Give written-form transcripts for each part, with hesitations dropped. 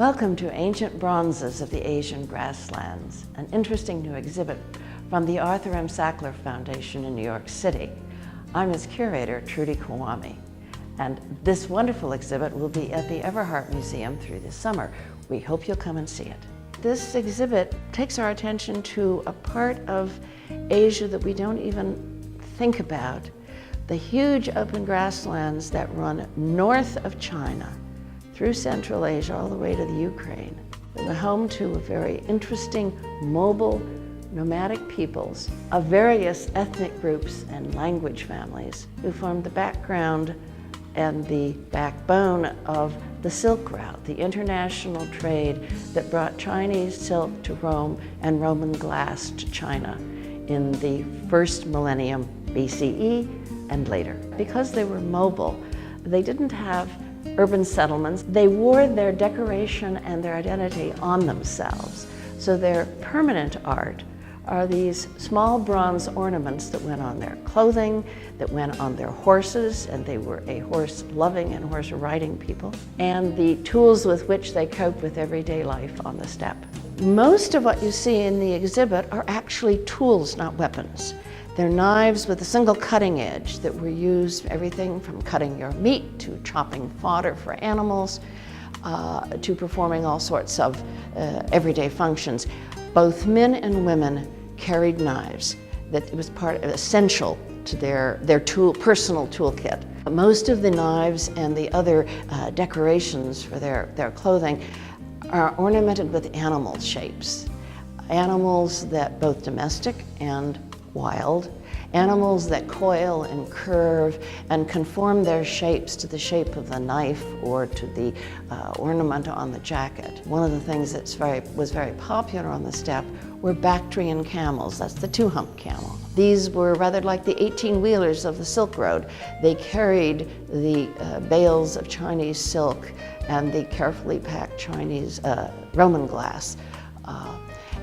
Welcome to Ancient Bronzes of the Asian Grasslands, an interesting new exhibit from the Arthur M. Sackler Foundation in New York City. I'm its curator, Trudy Kawami, and this wonderful exhibit will be at the Everhart Museum through the summer. We hope you'll come and see it. This exhibit takes our attention to a part of Asia that we don't even think about, the huge open grasslands that run north of China, through Central Asia all the way to the Ukraine. We're home to a very interesting, mobile, nomadic peoples of various ethnic groups and language families who formed the background and the backbone of the Silk Route, the international trade that brought Chinese silk to Rome and Roman glass to China in the first millennium BCE and later. Because they were mobile, they didn't have urban settlements. They wore their decoration and their identity on themselves. So their permanent art are these small bronze ornaments that went on their clothing, that went on their horses, and they were a horse-loving and horse-riding people, and the tools with which they coped with everyday life on the steppe. Most of what you see in the exhibit are actually tools, not weapons. They're knives with a single cutting edge that were used everything from cutting your meat to chopping fodder for animals to performing all sorts of everyday functions. Both men and women carried knives. That it was essential to their personal toolkit. Most of the knives and the other decorations for their clothing are ornamented with animal shapes. Animals that both domestic and wild, animals that coil and curve and conform their shapes to the shape of the knife or to the ornament on the jacket. One of the things that was very popular on the steppe were Bactrian camels. That's the two-hump camel. These were rather like the 18-wheelers of the Silk Road. They carried the bales of Chinese silk and the carefully packed Chinese Roman glass.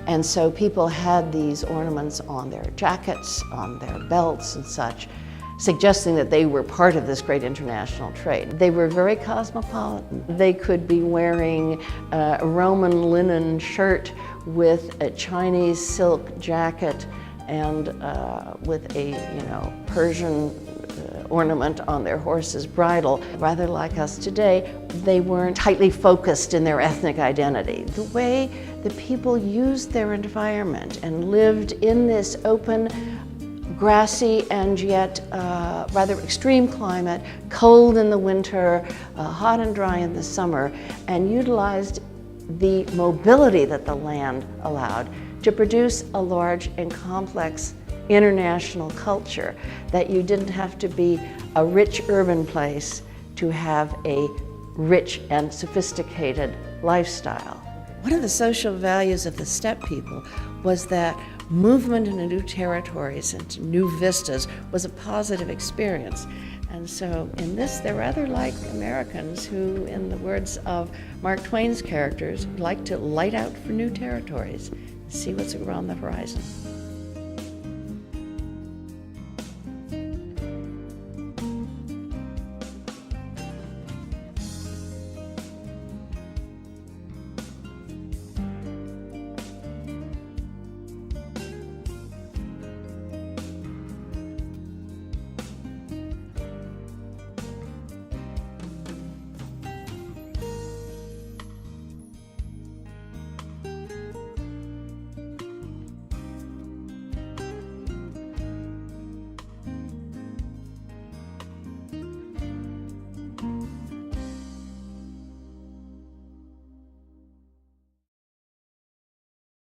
And so people had these ornaments on their jackets, on their belts and such, suggesting that they were part of this great international trade. They were very cosmopolitan. They could be wearing a Roman linen shirt with a Chinese silk jacket and with a Persian ornament on their horse's bridle. Rather like us today, they weren't tightly focused in their ethnic identity. The way the people used their environment and lived in this open, grassy and yet rather extreme climate, cold in the winter, hot and dry in the summer, and utilized the mobility that the land allowed to produce a large and complex international culture, that you didn't have to be a rich urban place to have a rich and sophisticated lifestyle. One of the social values of the steppe people was that movement into new territories and new vistas was a positive experience. And so in this, they're rather like Americans who, in the words of Mark Twain's characters, like to light out for new territories and see what's around the horizon.